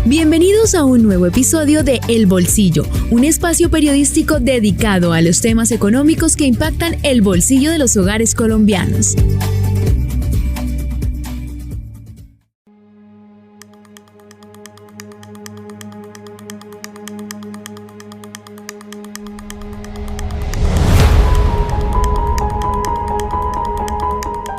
Bienvenidos a un nuevo episodio de El Bolsillo, un espacio periodístico dedicado a los temas económicos que impactan el bolsillo de los hogares colombianos.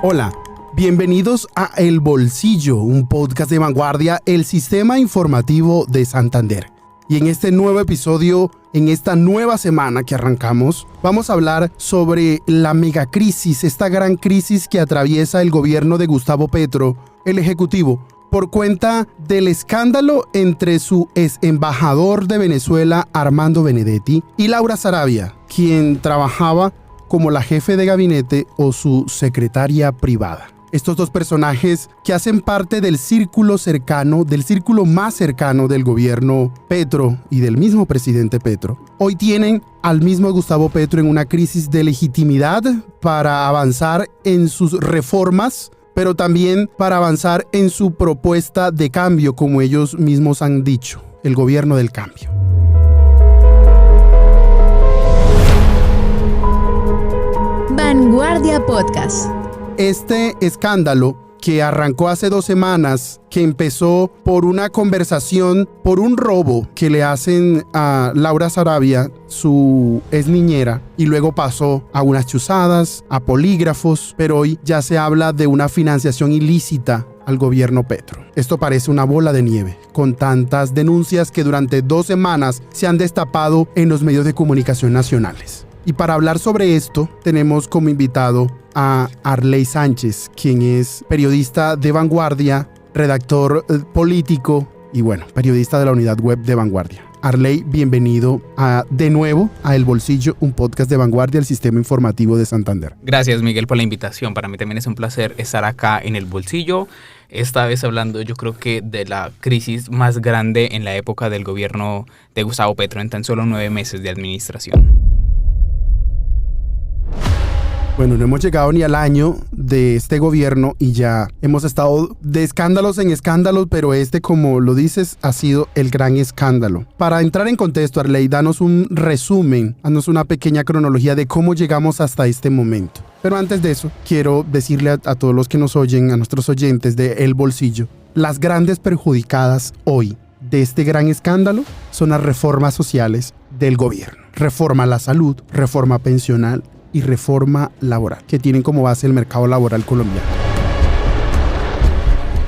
Hola, bienvenidos a El Bolsillo, un podcast de Vanguardia, el sistema informativo de Santander. Y en este nuevo episodio, en esta nueva semana que arrancamos, vamos a hablar sobre la megacrisis, esta gran crisis que atraviesa el gobierno de Gustavo Petro, el Ejecutivo, por cuenta del escándalo entre su ex embajador de Venezuela, Armando Benedetti, y Laura Sarabia, quien trabajaba como la jefe de gabinete o su secretaria privada. Estos dos personajes que hacen parte del círculo cercano, del círculo más cercano del gobierno Petro y del mismo presidente Petro, hoy tienen al mismo Gustavo Petro en una crisis de legitimidad para avanzar en sus reformas, pero también para avanzar en su propuesta de cambio, como ellos mismos han dicho, el gobierno del cambio. Vanguardia Podcast. Este escándalo que arrancó hace 2 semanas, que empezó por una conversación, por un robo que le hacen a Laura Sarabia, su ex niñera, y luego pasó a unas chuzadas, a polígrafos, pero hoy ya se habla de una financiación ilícita al gobierno Petro. Esto parece una bola de nieve, con tantas denuncias que durante 2 semanas se han destapado en los medios de comunicación nacionales. Y para hablar sobre esto, tenemos como invitado a Arley Sánchez, quien es periodista de Vanguardia, redactor político y periodista de la unidad web de Vanguardia. Arley, bienvenido de nuevo a El Bolsillo, un podcast de Vanguardia, el sistema informativo de Santander. Gracias, Miguel, por la invitación. Para mí también es un placer estar acá en El Bolsillo, esta vez hablando yo creo que de la crisis más grande en la época del gobierno de Gustavo Petro en tan solo 9 meses de administración. Bueno, no hemos llegado ni al año de este gobierno y ya hemos estado de escándalos en escándalos, pero como lo dices, ha sido el gran escándalo. Para entrar en contexto, Arley, danos un resumen, danos una pequeña cronología de cómo llegamos hasta este momento. Pero antes de eso, quiero decirle a todos los que nos oyen, a nuestros oyentes de El Bolsillo, las grandes perjudicadas hoy de este gran escándalo son las reformas sociales del gobierno. Reforma a la salud, reforma pensional y reforma laboral, que tienen como base el mercado laboral colombiano.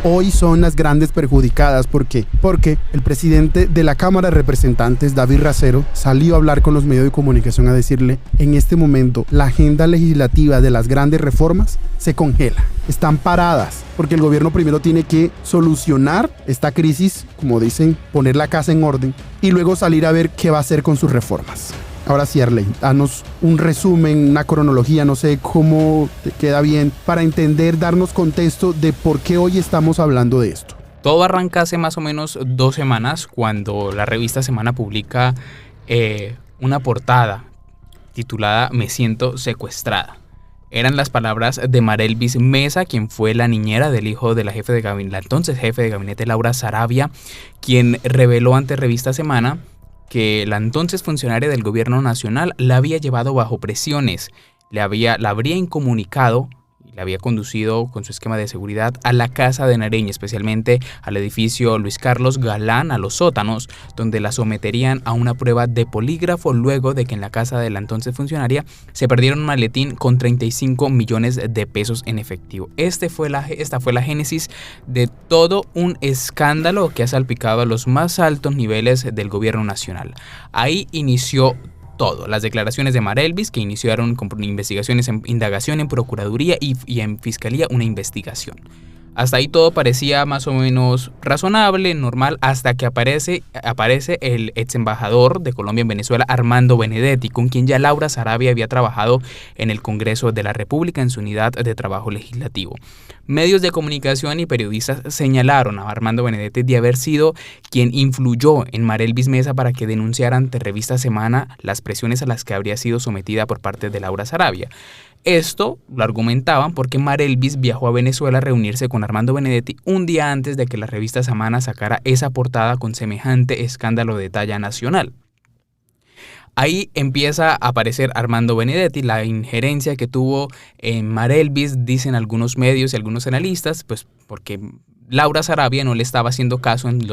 Hoy son las grandes perjudicadas. ¿Por qué? Porque el presidente de la Cámara de Representantes, David Racero, salió a hablar con los medios de comunicación a decirle: en este momento la agenda legislativa de las grandes reformas se congela, están paradas, porque el gobierno primero tiene que solucionar esta crisis, como dicen, poner la casa en orden, y luego salir a ver qué va a hacer con sus reformas. Ahora sí, Arley, danos un resumen, una cronología, no sé cómo te queda bien, para entender, darnos contexto de por qué hoy estamos hablando de esto. Todo arranca hace más o menos 2 semanas, cuando la revista Semana publica una portada titulada "Me siento secuestrada". Eran las palabras de Marelvis Mesa, quien fue la niñera del hijo de la entonces jefe de gabinete Laura Sarabia, quien reveló ante revista Semana que la entonces funcionaria del gobierno nacional la había llevado bajo presiones, la habría incomunicado y la había conducido con su esquema de seguridad a la casa de Nariño, especialmente al edificio Luis Carlos Galán, a los sótanos, donde la someterían a una prueba de polígrafo luego de que en la casa de la entonces funcionaria se perdiera un maletín con 35 millones de pesos en efectivo. Esta fue la génesis de todo un escándalo que ha salpicado a los más altos niveles del gobierno nacional. Ahí inició todo. Las declaraciones de Marelvis, que iniciaron con investigaciones en indagación en Procuraduría y en Fiscalía una investigación. Hasta ahí todo parecía más o menos razonable, normal, hasta que aparece el ex embajador de Colombia en Venezuela, Armando Benedetti, con quien ya Laura Sarabia había trabajado en el Congreso de la República en su unidad de trabajo legislativo. Medios de comunicación y periodistas señalaron a Armando Benedetti de haber sido quien influyó en Marelvis Mesa para que denunciara ante revista Semana las presiones a las que habría sido sometida por parte de Laura Sarabia. Esto lo argumentaban porque Marelvis viajó a Venezuela a reunirse con Armando Benedetti un día antes de que la revista Semana sacara esa portada con semejante escándalo de talla nacional. Ahí empieza a aparecer Armando Benedetti, la injerencia que tuvo en Marelvis, dicen algunos medios y algunos analistas, pues porque Laura Sarabia no le estaba haciendo caso en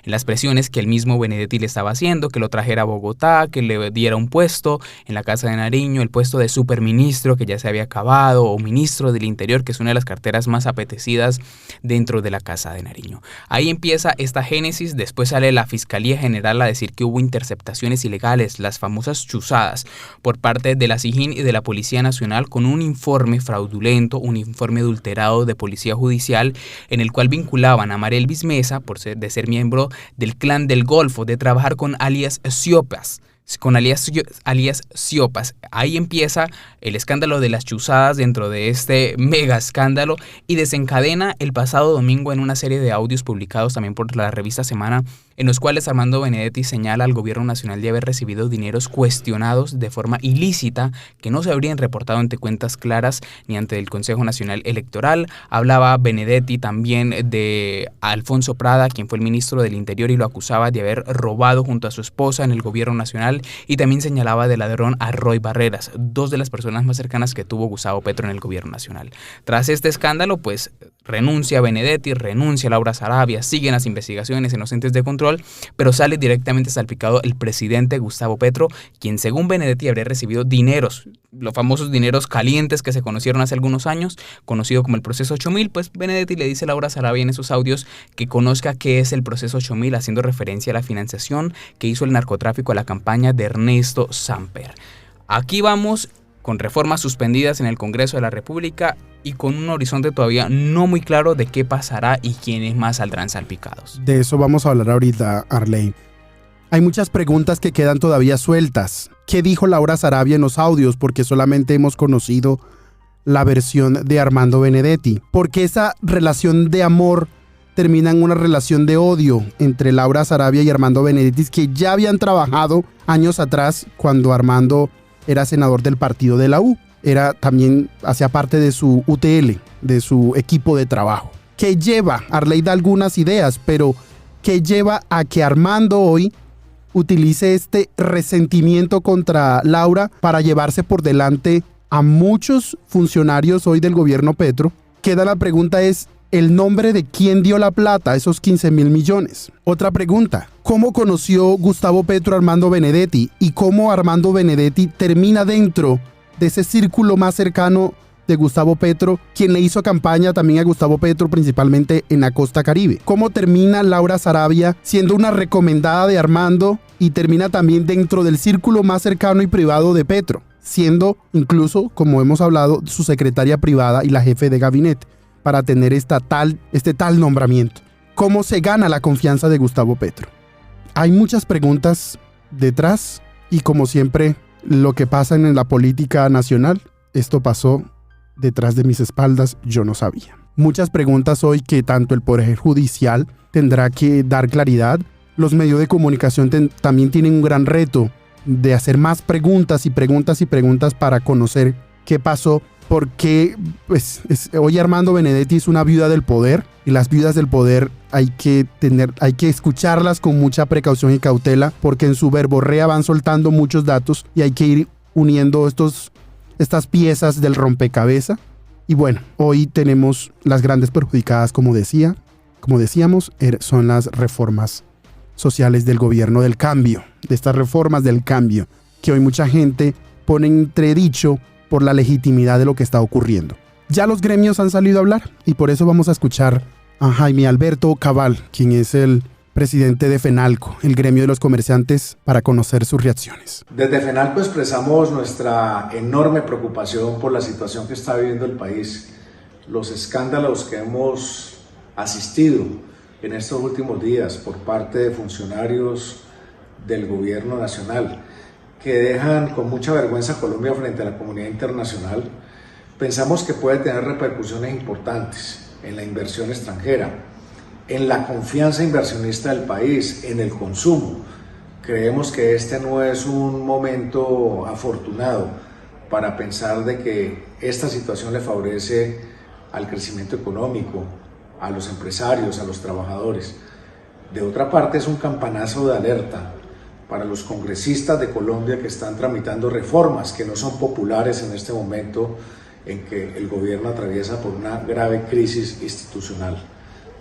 las presiones que el mismo Benedetti le estaba haciendo, que lo trajera a Bogotá, que le diera un puesto en la Casa de Nariño, el puesto de superministro que ya se había acabado, o ministro del Interior, que es una de las carteras más apetecidas dentro de la Casa de Nariño. Ahí empieza esta génesis. Después sale la Fiscalía General a decir que hubo interceptaciones ilegales, las famosas chuzadas, por parte de la SIJIN y de la Policía Nacional, con un informe fraudulento, un informe adulterado de Policía Judicial, en el cual vinculaban a Marelvis Mesa de ser miembro del Clan del Golfo, de trabajar con alias Siopas. Ahí empieza el escándalo de las chuzadas dentro de este mega escándalo y desencadena el pasado domingo en una serie de audios publicados también por la revista Semana, en los cuales Armando Benedetti señala al gobierno nacional de haber recibido dineros cuestionados de forma ilícita que no se habrían reportado ante cuentas claras ni ante el Consejo Nacional Electoral. Hablaba Benedetti también de Alfonso Prada, quien fue el ministro del Interior, y lo acusaba de haber robado junto a su esposa en el gobierno nacional, y también señalaba de ladrón a Roy Barreras, dos de las personas más cercanas que tuvo Gustavo Petro en el gobierno nacional. Tras este escándalo, pues renuncia Benedetti, renuncia Laura Sarabia, siguen las investigaciones en los entes de control, pero sale directamente salpicado el presidente Gustavo Petro, quien según Benedetti habría recibido dineros, los famosos dineros calientes que se conocieron hace algunos años, conocido como el proceso 8000. Pues Benedetti le dice a Laura Sarabia en esos audios que conozca qué es el proceso 8000, haciendo referencia a la financiación que hizo el narcotráfico a la campaña de Ernesto Samper. Aquí vamos con reformas suspendidas en el Congreso de la República y con un horizonte todavía no muy claro de qué pasará y quiénes más saldrán salpicados. De eso vamos a hablar ahorita, Arley. Hay muchas preguntas que quedan todavía sueltas. ¿Qué dijo Laura Sarabia en los audios? Porque solamente hemos conocido la versión de Armando Benedetti. ¿Por qué esa relación de amor termina en una relación de odio entre Laura Sarabia y Armando Benedetti, que ya habían trabajado años atrás cuando Armando era senador del partido de la U? También hacía parte de su UTL, de su equipo de trabajo. ¿Qué lleva? Arley da algunas ideas, pero ¿qué lleva a que Armando hoy utilice este resentimiento contra Laura para llevarse por delante a muchos funcionarios hoy del gobierno Petro? Queda la pregunta es, ¿el nombre de quién dio la plata, esos 15.000 millones? Otra pregunta, ¿cómo conoció Gustavo Petro a Armando Benedetti? ¿Y cómo Armando Benedetti termina dentro de ese círculo más cercano de Gustavo Petro, quien le hizo campaña también a Gustavo Petro, principalmente en la costa Caribe? ¿Cómo termina Laura Sarabia siendo una recomendada de Armando y termina también dentro del círculo más cercano y privado de Petro, siendo incluso, como hemos hablado, su secretaria privada y la jefe de gabinete, para tener este tal nombramiento? ¿Cómo se gana la confianza de Gustavo Petro? Hay muchas preguntas detrás y, como siempre, lo que pasa en la política nacional, esto pasó detrás de mis espaldas, yo no sabía. Muchas preguntas hoy que tanto el Poder Judicial tendrá que dar claridad. Los medios de comunicación también tienen un gran reto de hacer más preguntas y preguntas y preguntas para conocer qué pasó. Porque hoy Armando Benedetti es una viuda del poder, y las viudas del poder hay que escucharlas con mucha precaución y cautela, porque en su verborrea van soltando muchos datos y hay que ir uniendo estas piezas del rompecabezas. Y bueno, hoy tenemos las grandes perjudicadas, como decíamos, son las reformas sociales del gobierno del cambio, de estas reformas del cambio, que hoy mucha gente pone en entredicho por la legitimidad de lo que está ocurriendo. Ya los gremios han salido a hablar y por eso vamos a escuchar a Jaime Alberto Cabal, quien es el presidente de FENALCO, el gremio de los comerciantes, para conocer sus reacciones. Desde FENALCO expresamos nuestra enorme preocupación por la situación que está viviendo el país, los escándalos que hemos asistido en estos últimos días por parte de funcionarios del gobierno nacional, que dejan con mucha vergüenza a Colombia frente a la comunidad internacional. Pensamos que puede tener repercusiones importantes en la inversión extranjera, en la confianza inversionista del país, en el consumo. Creemos que este no es un momento afortunado para pensar de que esta situación le favorece al crecimiento económico, a los empresarios, a los trabajadores. De otra parte, es un campanazo de alerta para los congresistas de Colombia que están tramitando reformas que no son populares en este momento en que el gobierno atraviesa por una grave crisis institucional.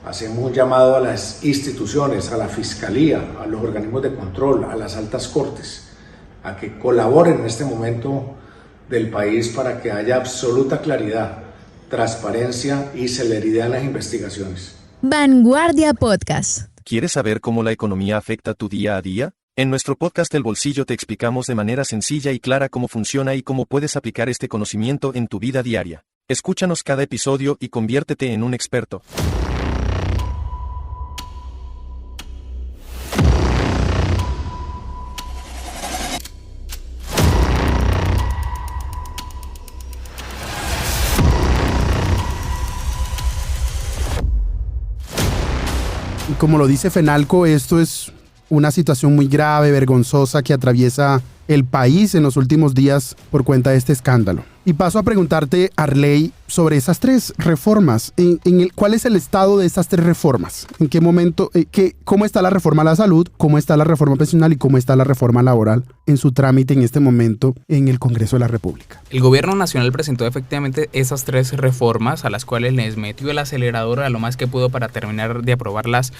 Hacemos un llamado a las instituciones, a la Fiscalía, a los organismos de control, a las altas cortes, a que colaboren en este momento del país para que haya absoluta claridad, transparencia y celeridad en las investigaciones. Vanguardia Podcast. ¿Quieres saber cómo la economía afecta tu día a día? En nuestro podcast El Bolsillo te explicamos de manera sencilla y clara cómo funciona y cómo puedes aplicar este conocimiento en tu vida diaria. Escúchanos cada episodio y conviértete en un experto. Como lo dice Fenalco, esto es una situación muy grave, vergonzosa que atraviesa el país en los últimos días por cuenta de este escándalo. Y paso a preguntarte, Arley, sobre esas 3 reformas. ¿Cuál es el estado de esas 3 reformas? ¿En qué momento? ¿Cómo está la reforma a la salud? ¿Cómo está la reforma pensional? ¿Y cómo está la reforma laboral en su trámite en este momento en el Congreso de la República? El gobierno nacional presentó efectivamente esas 3 reformas a las cuales les metió el acelerador a lo más que pudo para terminar de aprobarlas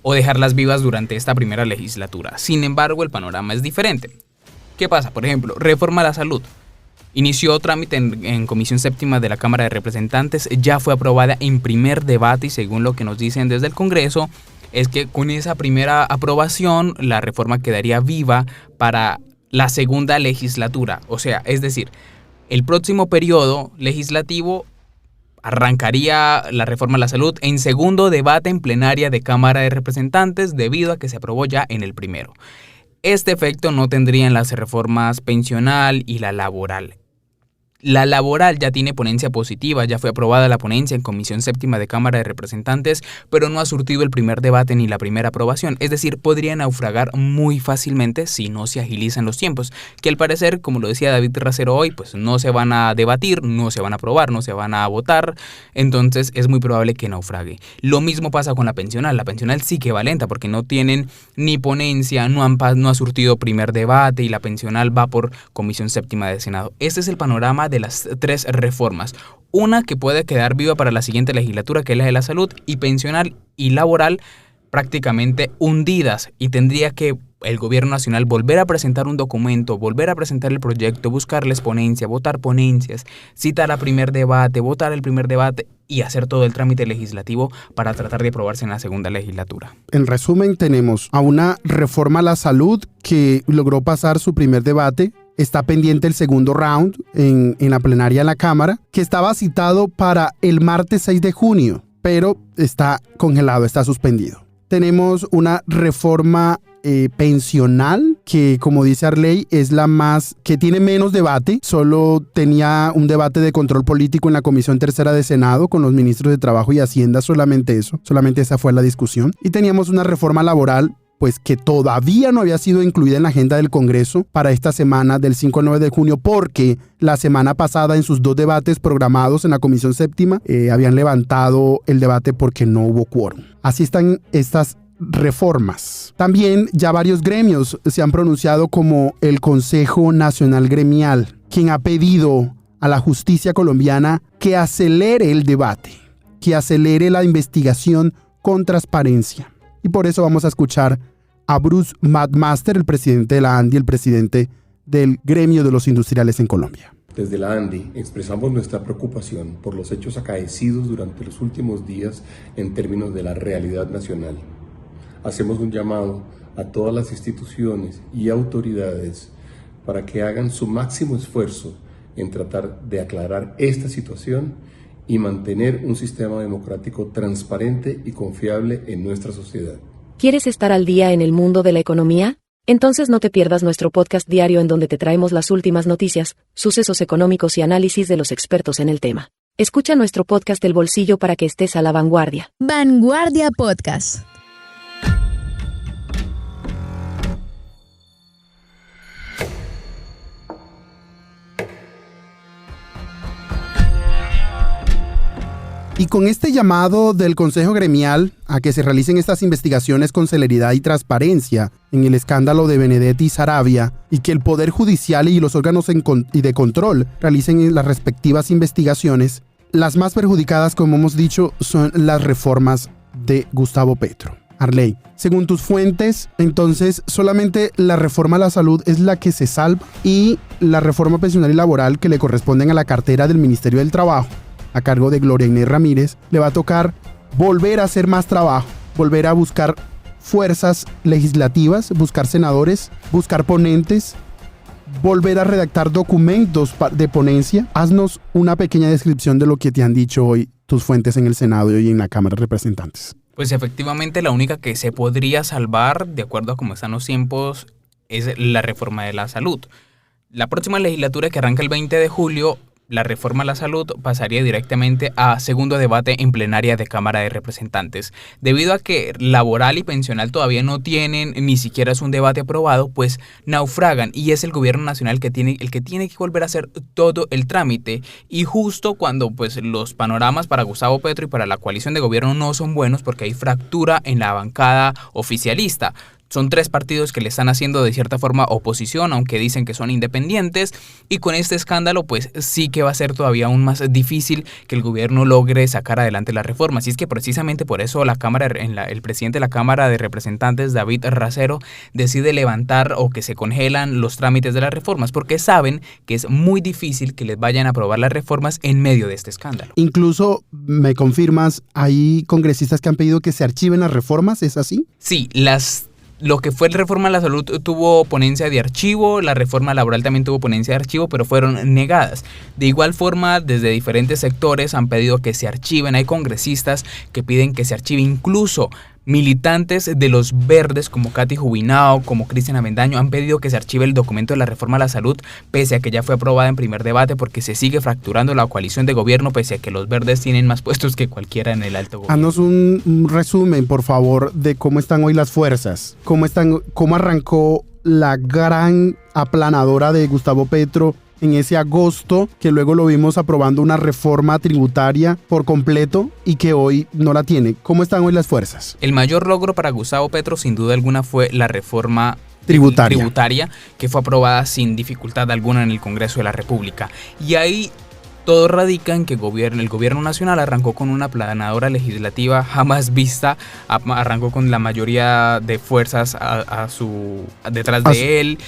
o dejarlas vivas durante esta primera legislatura. Sin embargo, el panorama es diferente. ¿Qué pasa? Por ejemplo, reforma a la salud. Inició trámite en Comisión Séptima de la Cámara de Representantes, ya fue aprobada en primer debate y según lo que nos dicen desde el Congreso, es que con esa primera aprobación la reforma quedaría viva para la segunda legislatura. O sea, es decir, el próximo periodo legislativo arrancaría la reforma a la salud en segundo debate en plenaria de Cámara de Representantes debido a que se aprobó ya en el primero. Este efecto no tendrían las reformas pensional y la laboral. La laboral ya tiene ponencia positiva, ya fue aprobada la ponencia en Comisión Séptima de Cámara de Representantes, pero no ha surtido el primer debate ni la primera aprobación. Es decir, podría naufragar muy fácilmente si no se agilizan los tiempos, que al parecer, como lo decía David Racero hoy, pues no se van a debatir, no se van a aprobar, no se van a votar, entonces es muy probable que naufrague. Lo mismo pasa con la pensional. La pensional sí que va lenta porque no tienen ni ponencia, no ha surtido primer debate y la pensional va por Comisión Séptima de Senado. Este es el panorama de las 3 reformas. Una que puede quedar viva para la siguiente legislatura, que es la de la salud, y pensional y laboral prácticamente hundidas, y tendría que el gobierno nacional volver a presentar un documento, volver a presentar el proyecto, buscarles ponencia, votar ponencias, citar a primer debate, votar el primer debate y hacer todo el trámite legislativo para tratar de aprobarse en la segunda legislatura. En resumen, tenemos a una reforma a la salud que logró pasar su primer debate. Está pendiente el segundo round en la plenaria de la Cámara, que estaba citado para el martes 6 de junio, pero está congelado, está suspendido. Tenemos una reforma pensional que, como dice Arley, es la más que tiene menos debate. Solo tenía un debate de control político en la Comisión Tercera de Senado con los ministros de Trabajo y Hacienda, solamente esa fue la discusión. Y teníamos una reforma laboral pues que todavía no había sido incluida en la agenda del Congreso para esta semana del 5 al 9 de junio, porque la semana pasada en sus 2 debates programados en la Comisión Séptima habían levantado el debate porque no hubo quórum. Así están estas reformas. También ya varios gremios se han pronunciado, como el Consejo Nacional Gremial, quien ha pedido a la justicia colombiana que acelere el debate, que acelere la investigación con transparencia. Y por eso vamos a escuchar a Bruce McMaster, el presidente de la ANDI, el presidente del gremio de los industriales en Colombia. Desde la ANDI expresamos nuestra preocupación por los hechos acaecidos durante los últimos días en términos de la realidad nacional. Hacemos un llamado a todas las instituciones y autoridades para que hagan su máximo esfuerzo en tratar de aclarar esta situación y mantener un sistema democrático transparente y confiable en nuestra sociedad. ¿Quieres estar al día en el mundo de la economía? Entonces no te pierdas nuestro podcast diario en donde te traemos las últimas noticias, sucesos económicos y análisis de los expertos en el tema. Escucha nuestro podcast El Bolsillo para que estés a la vanguardia. Vanguardia Podcast. Y con este llamado del Consejo Gremial a que se realicen estas investigaciones con celeridad y transparencia en el escándalo de Benedetti y Saravia, y que el Poder Judicial y los órganos de control realicen las respectivas investigaciones, las más perjudicadas, como hemos dicho, son las reformas de Gustavo Petro. Arley, según tus fuentes, entonces solamente la reforma a la salud es la que se salva y la reforma pensional y laboral que le corresponden a la cartera del Ministerio del Trabajo, a cargo de Gloria Inés Ramírez, le va a tocar volver a hacer más trabajo, volver a buscar fuerzas legislativas, buscar senadores, buscar ponentes, volver a redactar documentos de ponencia. Haznos una pequeña descripción de lo que te han dicho hoy tus fuentes en el Senado y hoy en la Cámara de Representantes. Pues efectivamente la única que se podría salvar, de acuerdo a cómo están los tiempos, es la reforma de la salud. La próxima legislatura, que arranca el 20 de julio, la reforma a la salud pasaría directamente a segundo debate en plenaria de Cámara de Representantes. Debido a que laboral y pensional todavía no tienen ni siquiera es un debate aprobado, pues naufragan y es el gobierno nacional el que tiene que volver a hacer todo el trámite. Y justo cuando pues los panoramas para Gustavo Petro y para la coalición de gobierno no son buenos porque hay fractura en la bancada oficialista. Son 3 partidos que le están haciendo de cierta forma oposición, aunque dicen que son independientes, y con este escándalo pues sí que va a ser todavía aún más difícil que el gobierno logre sacar adelante las reformas. Y es que precisamente por eso el presidente de la Cámara de Representantes, David Racero, decide levantar o que se congelan los trámites de las reformas, porque saben que es muy difícil que les vayan a aprobar las reformas en medio de este escándalo. Incluso, me confirmas, hay congresistas que han pedido que se archiven las reformas, ¿es así? Sí, lo que fue la reforma a la salud tuvo ponencia de archivo, la reforma laboral también tuvo ponencia de archivo, pero fueron negadas. De igual forma, desde diferentes sectores han pedido que se archiven. Hay congresistas que piden que se archive, incluso militantes de los verdes como Katy Jubinao, como Cristian Avendaño, han pedido que se archive el documento de la reforma a la salud, pese a que ya fue aprobada en primer debate, porque se sigue fracturando la coalición de gobierno, pese a que los verdes tienen más puestos que cualquiera en el alto gobierno. Haznos un resumen, por favor, de cómo están hoy las fuerzas, cómo arrancó la gran aplanadora de Gustavo Petro en ese agosto, que luego lo vimos aprobando una reforma tributaria por completo y que hoy no la tiene. ¿Cómo están hoy las fuerzas? El mayor logro para Gustavo Petro, sin duda alguna, fue la reforma tributaria que fue aprobada sin dificultad alguna en el Congreso de la República. Y ahí todo radica en que el gobierno nacional arrancó con una aplanadora legislativa jamás vista, arrancó con la mayoría de fuerzas detrás de él.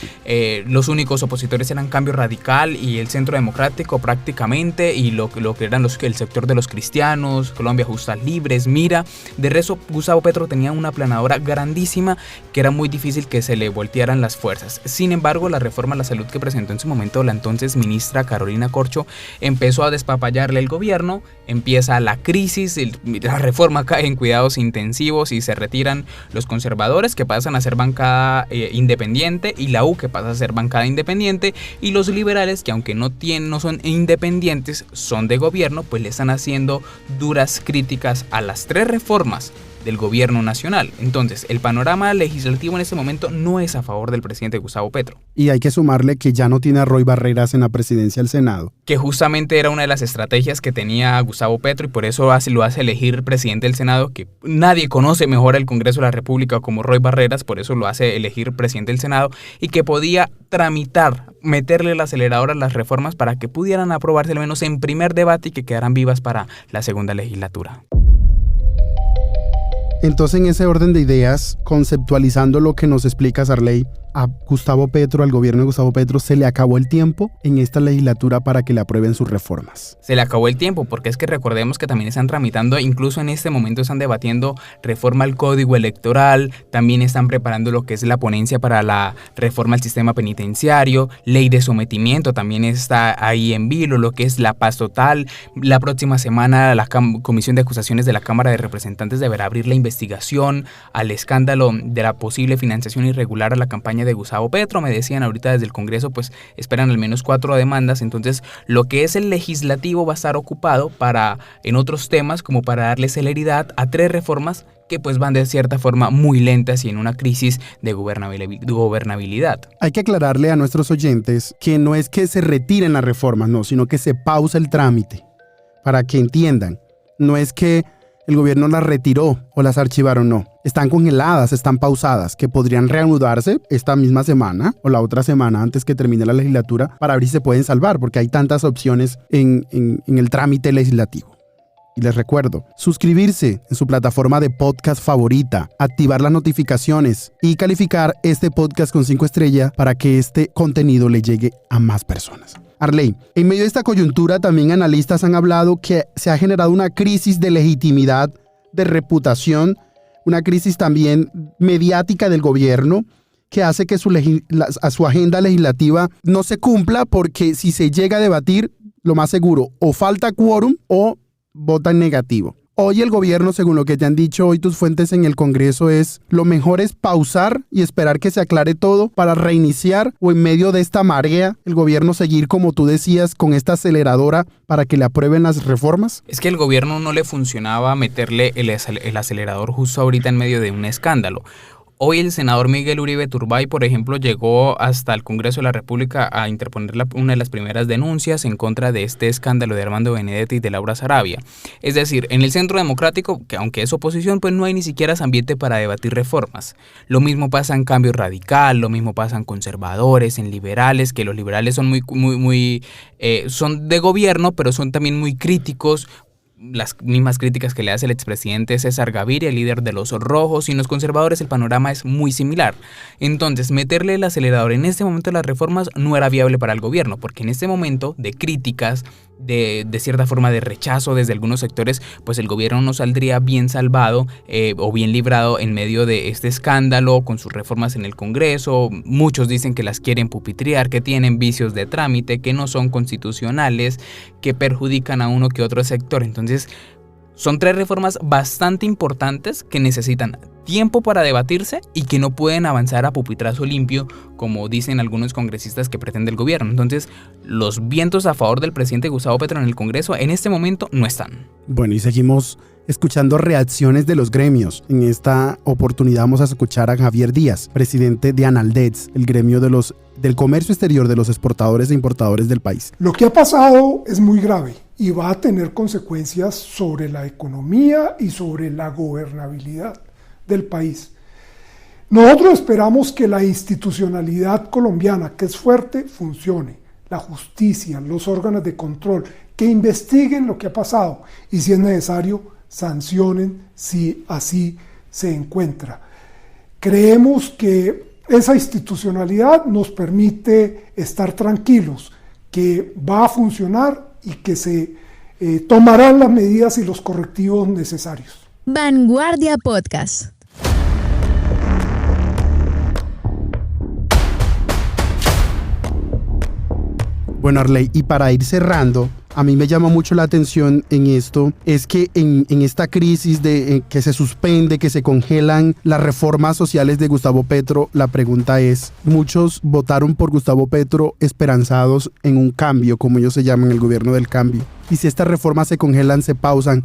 Los únicos opositores eran Cambio Radical y el Centro Democrático prácticamente, y lo que eran el sector de los cristianos, Colombia Justas Libres, Mira. De resto, Gustavo Petro tenía una aplanadora grandísima que era muy difícil que se le voltearan las fuerzas. Sin embargo, la reforma a la salud que presentó en su momento la entonces ministra Carolina Corcho empezó a despapallarle el gobierno, empieza la crisis, la reforma cae en cuidados intensivos y se retiran los conservadores, que pasan a ser bancada independiente, y la U, que pasa a ser bancada independiente, y los liberales, que aunque no son independientes, son de gobierno, pues le están haciendo duras críticas a las 3 reformas del gobierno nacional. Entonces, el panorama legislativo en este momento no es a favor del presidente Gustavo Petro. Y hay que sumarle que ya no tiene a Roy Barreras en la presidencia del Senado. Que justamente era una de las estrategias que tenía Gustavo Petro, y por eso lo hace elegir presidente del Senado, que nadie conoce mejor el Congreso de la República como Roy Barreras, por eso lo hace elegir presidente del Senado, y que podía tramitar, meterle el acelerador a las reformas para que pudieran aprobarse al menos en primer debate y que quedaran vivas para la segunda legislatura. Entonces, en ese orden de ideas, conceptualizando lo que nos explica Arley, a Gustavo Petro, al gobierno de Gustavo Petro, se le acabó el tiempo en esta legislatura para que le aprueben sus reformas. Se le acabó el tiempo, porque es que recordemos que también están tramitando, incluso en este momento están debatiendo reforma al Código Electoral, también están preparando lo que es la ponencia para la reforma al sistema penitenciario, ley de sometimiento también está ahí en vilo, lo que es la paz total. La próxima semana la Comisión de Acusaciones de la Cámara de Representantes deberá abrir la investigación al escándalo de la posible financiación irregular a la campaña de Gustavo Petro. Me decían ahorita desde el Congreso, pues esperan al menos 4 demandas. Entonces, lo que es el legislativo va a estar ocupado en otros temas, como para darle celeridad a 3 reformas que pues van de cierta forma muy lentas y en una crisis de gobernabilidad. Hay que aclararle a nuestros oyentes que no es que se retiren las reformas, no, sino que se pausa el trámite, para que entiendan. No es que el gobierno las retiró o las archivaron, no. Están congeladas, están pausadas, que podrían reanudarse esta misma semana o la otra semana antes que termine la legislatura para ver si se pueden salvar, porque hay tantas opciones en el trámite legislativo. Y les recuerdo, suscribirse en su plataforma de podcast favorita, activar las notificaciones y calificar este podcast con 5 estrellas para que este contenido le llegue a más personas. Arley, en medio de esta coyuntura también analistas han hablado que se ha generado una crisis de legitimidad, de reputación, una crisis también mediática del gobierno que hace que su agenda legislativa no se cumpla, porque si se llega a debatir, lo más seguro, o falta quórum o vota en negativo. Hoy el gobierno, según lo que te han dicho hoy tus fuentes en el Congreso, lo mejor es pausar y esperar que se aclare todo para reiniciar, o en medio de esta marea, el gobierno seguir, como tú decías, con esta aceleradora para que le aprueben las reformas. Es que el gobierno no le funcionaba meterle el acelerador justo ahorita en medio de un escándalo. Hoy el senador Miguel Uribe Turbay, por ejemplo, llegó hasta el Congreso de la República a interponer una de las primeras denuncias en contra de este escándalo de Armando Benedetti y de Laura Sarabia. Es decir, en el Centro Democrático, que aunque es oposición, pues no hay ni siquiera ese ambiente para debatir reformas. Lo mismo pasa en Cambio Radical, lo mismo pasa en conservadores, en liberales, que los liberales son son de gobierno, pero son también muy críticos. Las mismas críticas que le hace el expresidente César Gaviria, el líder de los rojos, y en los conservadores el panorama es muy similar. Entonces, meterle el acelerador en este momento de las reformas no era viable para el gobierno, porque en este momento de críticas, de cierta forma de rechazo desde algunos sectores, pues el gobierno no saldría bien salvado o bien librado en medio de este escándalo con sus reformas en el Congreso. Muchos dicen que las quieren pupitrear, que tienen vicios de trámite, que no son constitucionales, que perjudican a uno que otro sector. Entonces, son 3 reformas bastante importantes que necesitan tiempo para debatirse y que no pueden avanzar a pupitrazo limpio, como dicen algunos congresistas que pretende el gobierno. Entonces, los vientos a favor del presidente Gustavo Petro en el Congreso en este momento no están. Bueno, y seguimos escuchando reacciones de los gremios. En esta oportunidad vamos a escuchar a Javier Díaz, presidente de Analdex, el gremio del comercio exterior de los exportadores e importadores del país. Lo que ha pasado es muy grave y va a tener consecuencias sobre la economía y sobre la gobernabilidad del país. Nosotros esperamos que la institucionalidad colombiana, que es fuerte, funcione. La justicia, los órganos de control, que investiguen lo que ha pasado y, si es necesario, sancionen si así se encuentra. Creemos que esa institucionalidad nos permite estar tranquilos, que va a funcionar y que se tomarán las medidas y los correctivos necesarios. Vanguardia Podcast. Bueno, Arley, y para ir cerrando, a mí me llama mucho la atención en esto, es que en esta crisis de que se suspende, que se congelan las reformas sociales de Gustavo Petro, la pregunta es, muchos votaron por Gustavo Petro esperanzados en un cambio, como ellos se llaman, el gobierno del cambio. Y si estas reformas se congelan, se pausan,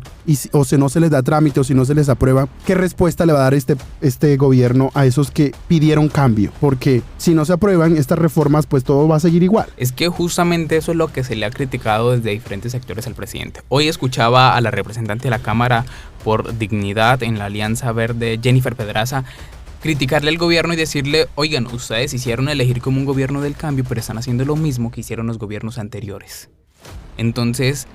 o si no se les da trámite o si no se les aprueba, ¿qué respuesta le va a dar este gobierno a esos que pidieron cambio? Porque si no se aprueban estas reformas, pues todo va a seguir igual. Es que justamente eso es lo que se le ha criticado desde diferentes sectores al presidente. Hoy escuchaba a la representante de la Cámara por Dignidad en la Alianza Verde, Jennifer Pedraza, criticarle al gobierno y decirle, oigan, ustedes hicieron elegir como un gobierno del cambio, pero están haciendo lo mismo que hicieron los gobiernos anteriores. Entonces,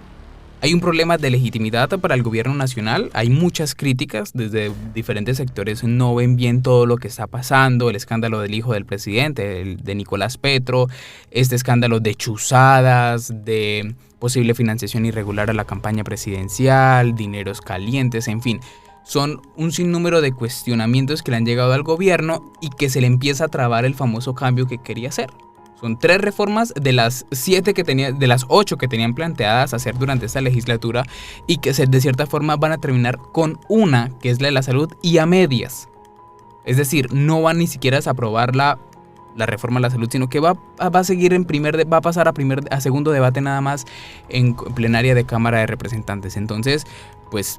hay un problema de legitimidad para el gobierno nacional. Hay muchas críticas desde diferentes sectores. No ven bien todo lo que está pasando. El escándalo del hijo del presidente, el de Nicolás Petro. Este escándalo de chuzadas, de posible financiación irregular a la campaña presidencial, dineros calientes, en fin. Son un sinnúmero de cuestionamientos que le han llegado al gobierno y que se le empieza a trabar el famoso cambio que quería hacer. Son 3 reformas de las 8 que tenían planteadas hacer durante esta legislatura y que de cierta forma van a terminar con una, que es la de la salud, y a medias. Es decir, no van ni siquiera a aprobar la reforma de la salud, sino que va a seguir va a pasar a segundo debate nada más en plenaria de Cámara de Representantes. Entonces, pues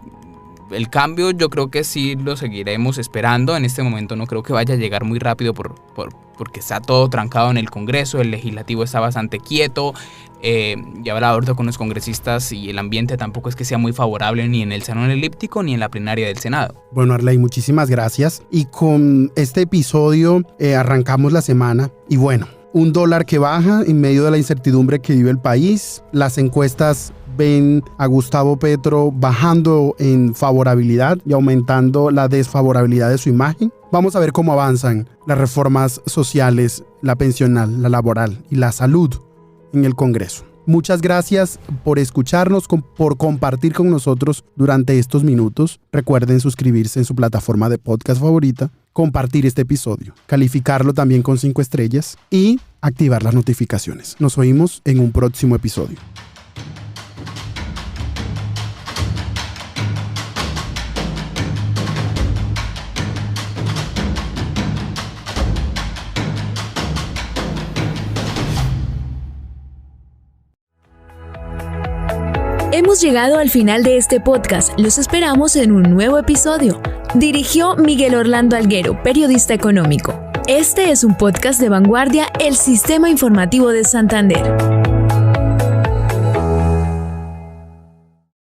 el cambio yo creo que sí lo seguiremos esperando. En este momento no creo que vaya a llegar muy rápido porque está todo trancado en el Congreso, el legislativo está bastante quieto. Y habrá ahorita con los congresistas y el ambiente tampoco es que sea muy favorable ni en el salón elíptico ni en la plenaria del Senado. Bueno, Arley, muchísimas gracias. Y con este episodio arrancamos la semana. Y bueno, un dólar que baja en medio de la incertidumbre que vive el país. Las encuestas ven a Gustavo Petro bajando en favorabilidad y aumentando la desfavorabilidad de su imagen. Vamos a ver cómo avanzan las reformas sociales, la pensional, la laboral y la salud en el Congreso. Muchas gracias por escucharnos, por compartir con nosotros durante estos minutos. Recuerden suscribirse en su plataforma de podcast favorita, compartir este episodio, calificarlo también con 5 estrellas y activar las notificaciones. Nos oímos en un próximo episodio. Hemos llegado al final de este podcast. Los esperamos en un nuevo episodio. Dirigió Miguel Orlando Alguero, periodista económico. Este es un podcast de Vanguardia, el Sistema Informativo de Santander.